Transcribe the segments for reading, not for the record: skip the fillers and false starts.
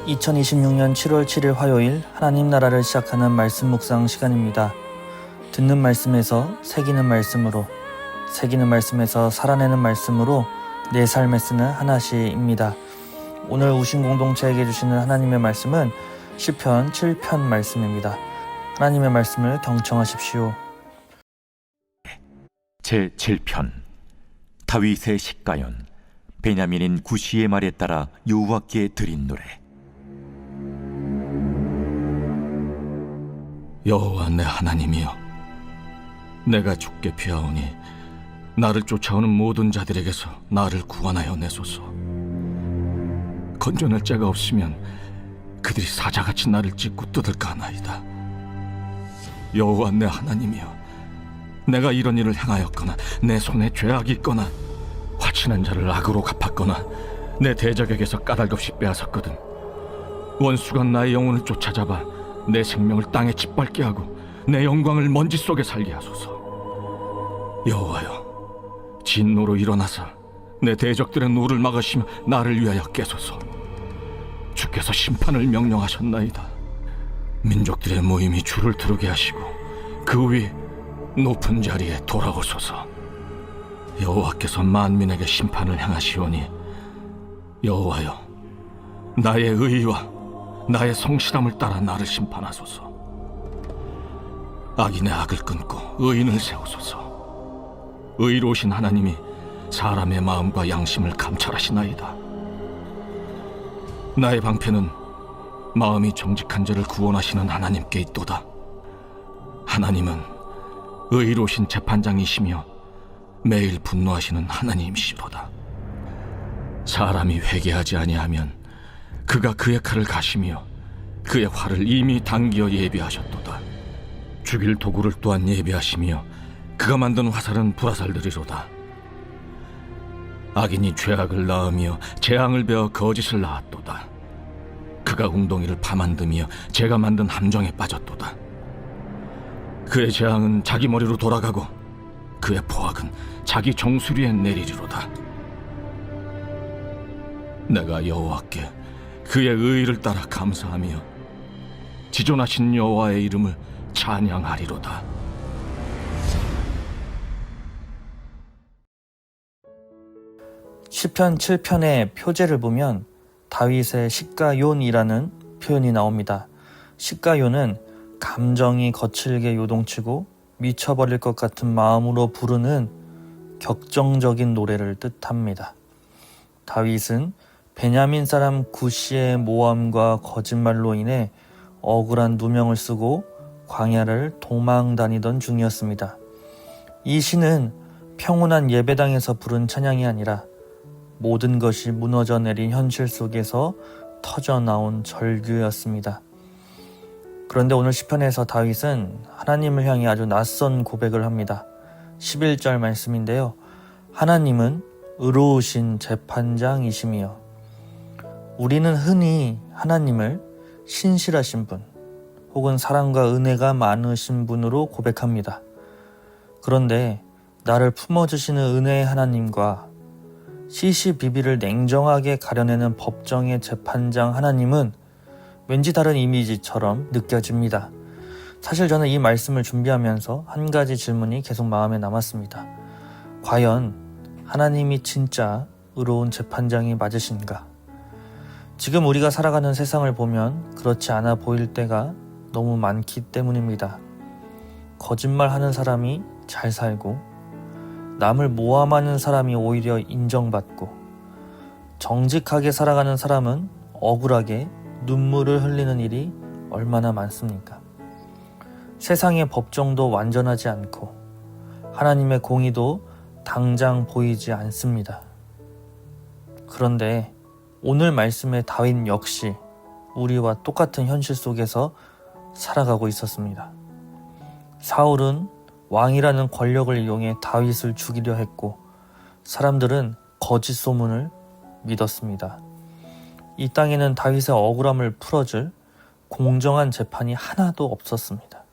2026년 7월 7일 화요일 하나님 나라를 시작하는 말씀 묵상 시간입니다. 듣는 말씀에서 새기는 말씀으로, 새기는 말씀에서 살아내는 말씀으로 내 삶에 쓰는 하나시입니다. 오늘 우신 공동체에게 주시는 하나님의 말씀은 시편 7편 말씀입니다. 하나님의 말씀을 경청하십시오. 제7편 다윗의 식가연. 베냐민인 구시의 말에 따라 여호와께 드린 노래. 여호와 내 하나님이여, 내가 주께 피하오니 나를 쫓아오는 모든 자들에게서 나를 구원하여 내소서. 건져낼 자가 없으면 그들이 사자같이 나를 찢고 뜯을까 하나이다. 여호와 내 하나님이여, 내가 이런 일을 행하였거나 내 손에 죄악이 있거나 화친한 자를 악으로 갚았거나 내 대적에게서 까닭없이 빼앗았거든 원수가 나의 영혼을 쫓아잡아 내 생명을 땅에 짓밟게 하고 내 영광을 먼지 속에 살게 하소서. 여호와여, 진노로 일어나사 내 대적들의 노를 막으시며 나를 위하여 깨소서. 주께서 심판을 명령하셨나이다. 민족들의 모임이 주를 들게 하시고 그 위 높은 자리에 돌아오소서. 여호와께서 만민에게 심판을 행하시오니 여호와여, 나의 의와 나의 성실함을 따라 나를 심판하소서. 악인의 악을 끊고 의인을 세우소서. 의로우신 하나님이 사람의 마음과 양심을 감찰하시나이다. 나의 방패는 마음이 정직한 자를 구원하시는 하나님께 있도다. 하나님은 의로우신 재판장이시며 매일 분노하시는 하나님이시로다. 사람이 회개하지 아니하면 그가 그의 칼을 가시며 그의 활을 이미 당기어 예비하셨도다. 죽일 도구를 또한 예비하시며 그가 만든 화살은 불화살들이로다. 악인이 죄악을 낳으며 재앙을 베어 거짓을 낳았도다. 그가 웅덩이를 파만드며 제가 만든 함정에 빠졌도다. 그의 재앙은 자기 머리로 돌아가고 그의 포악은 자기 정수리에 내리리로다. 내가 여호와께 그의 의의를 따라 감사하며 지존하신 여호와의 이름을 찬양하리로다. 시편 7편의 표제를 보면 다윗의 식가요이라는 표현이 나옵니다. 식가요는 감정이 거칠게 요동치고 미쳐버릴 것 같은 마음으로 부르는 격정적인 노래를 뜻합니다. 다윗은 베냐민 사람 구시의 모함과 거짓말로 인해 억울한 누명을 쓰고 광야를 도망 다니던 중이었습니다. 이 시는 평온한 예배당에서 부른 찬양이 아니라 모든 것이 무너져 내린 현실 속에서 터져나온 절규였습니다. 그런데 오늘 시편에서 다윗은 하나님을 향해 아주 낯선 고백을 합니다. 11절 말씀인데요. 하나님은 의로우신 재판장이시며. 우리는 흔히 하나님을 신실하신 분 혹은 사랑과 은혜가 많으신 분으로 고백합니다. 그런데 나를 품어주시는 은혜의 하나님과 시시비비를 냉정하게 가려내는 법정의 재판장 하나님은 왠지 다른 이미지처럼 느껴집니다. 사실 저는 이 말씀을 준비하면서 한 가지 질문이 계속 마음에 남았습니다. 과연 하나님이 진짜 의로운 재판장이 맞으신가? 지금 우리가 살아가는 세상을 보면 그렇지 않아 보일 때가 너무 많기 때문입니다. 거짓말하는 사람이 잘 살고 남을 모함하는 사람이 오히려 인정받고 정직하게 살아가는 사람은 억울하게 눈물을 흘리는 일이 얼마나 많습니까? 세상의 법정도 완전하지 않고 하나님의 공의도 당장 보이지 않습니다. 그런데 오늘 말씀의 다윗 역시 우리와 똑같은 현실 속에서 살아가고 있었습니다. 사울은 왕이라는 권력을 이용해 다윗을 죽이려 했고 사람들은 거짓 소문을 믿었습니다. 이 땅에는 다윗의 억울함을 풀어줄 공정한 재판이 하나도 없었습니다.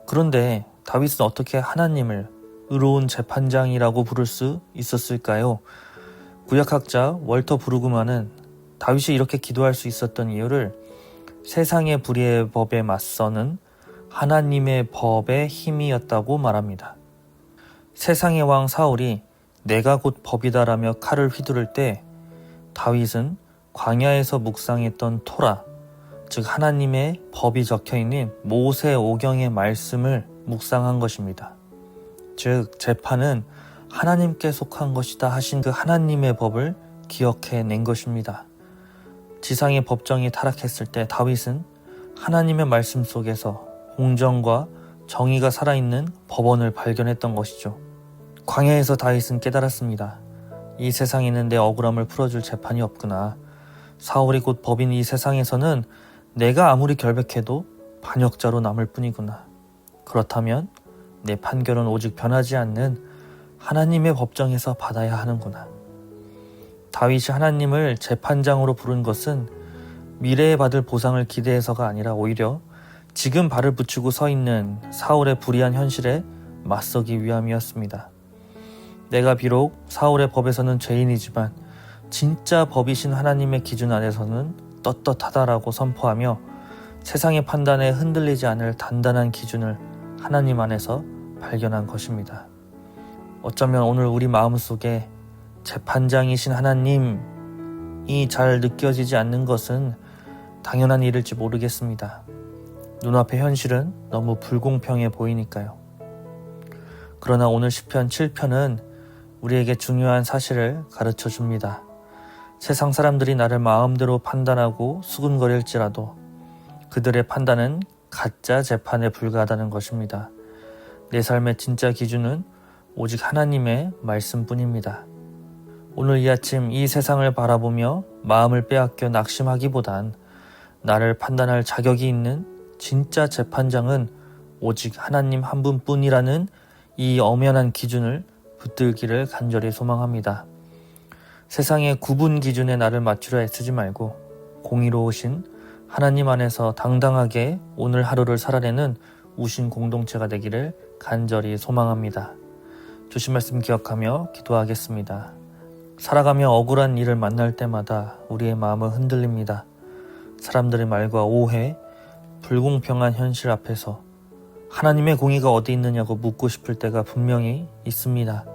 그런데 다윗은 어떻게 하나님을 의로운 재판장이라고 부를 수 있었을까요? 구약학자 월터 브루그만은 다윗이 이렇게 기도할 수 있었던 이유를 세상의 불의의 법에 맞서는 하나님의 법의 힘이었다고 말합니다. 세상의 왕 사울이 내가 곧 법이다라며 칼을 휘두를 때 다윗은 광야에서 묵상했던 토라, 즉 하나님의 법이 적혀있는 모세오경의 말씀을 묵상한 것입니다. 즉 재판은 하나님께 속한 것이다 하신 그 하나님의 법을 기억해낸 것입니다. 지상의 법정이 타락했을 때 다윗은 하나님의 말씀 속에서 공정과 정의가 살아있는 법원을 발견했던 것이죠. 광야에서 다윗은 깨달았습니다. 이 세상에는 내 억울함을 풀어줄 재판이 없구나. 사울이 곧 법인 이 세상에서는 내가 아무리 결백해도 반역자로 남을 뿐이구나. 그렇다면 내 판결은 오직 변하지 않는 하나님의 법정에서 받아야 하는구나. 다윗이 하나님을 재판장으로 부른 것은 미래에 받을 보상을 기대해서가 아니라 오히려 지금 발을 붙이고 서 있는 사울의 불의한 현실에 맞서기 위함이었습니다. 내가 비록 사울의 법에서는 죄인이지만 진짜 법이신 하나님의 기준 안에서는 떳떳하다라고 선포하며 세상의 판단에 흔들리지 않을 단단한 기준을 하나님 안에서 발견한 것입니다. 어쩌면 오늘 우리 마음속에 재판장이신 하나님이 잘 느껴지지 않는 것은 당연한 일일지 모르겠습니다. 눈앞의 현실은 너무 불공평해 보이니까요. 그러나 오늘 시편 7편은 우리에게 중요한 사실을 가르쳐 줍니다. 세상 사람들이 나를 마음대로 판단하고 수군거릴지라도 그들의 판단은 가짜 재판에 불과하다는 것입니다. 내 삶의 진짜 기준은 오직 하나님의 말씀뿐입니다. 오늘 이 아침 이 세상을 바라보며 마음을 빼앗겨 낙심하기보단 나를 판단할 자격이 있는 진짜 재판장은 오직 하나님 한 분뿐이라는 이 엄연한 기준을 붙들기를 간절히 소망합니다. 세상의 구분 기준에 나를 맞추려 애쓰지 말고 공의로우신 하나님 안에서 당당하게 오늘 하루를 살아내는 우신 공동체가 되기를 간절히 소망합니다. 주신 말씀 기억하며 기도하겠습니다. 살아가며 억울한 일을 만날 때마다 우리의 마음은 흔들립니다. 사람들의 말과 오해, 불공평한 현실 앞에서 하나님의 공의가 어디 있느냐고 묻고 싶을 때가 분명히 있습니다.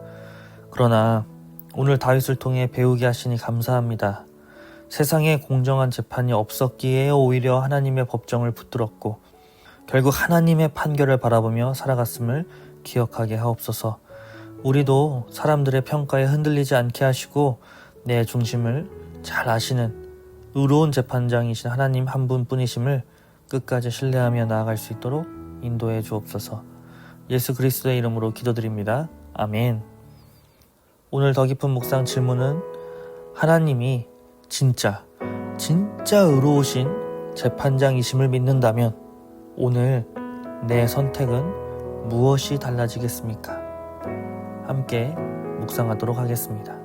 그러나 오늘 다윗을 통해 배우게 하시니 감사합니다. 세상에 공정한 재판이 없었기에 오히려 하나님의 법정을 붙들었고 결국 하나님의 판결을 바라보며 살아갔음을 기억하게 하옵소서. 우리도 사람들의 평가에 흔들리지 않게 하시고 내 중심을 잘 아시는 의로운 재판장이신 하나님 한 분뿐이심을 끝까지 신뢰하며 나아갈 수 있도록 인도해 주옵소서. 예수 그리스도의 이름으로 기도드립니다. 아멘. 오늘 더 깊은 묵상 질문은 하나님이 진짜 의로우신 재판장이심을 믿는다면 오늘 내 선택은 무엇이 달라지겠습니까? 함께 묵상하도록 하겠습니다.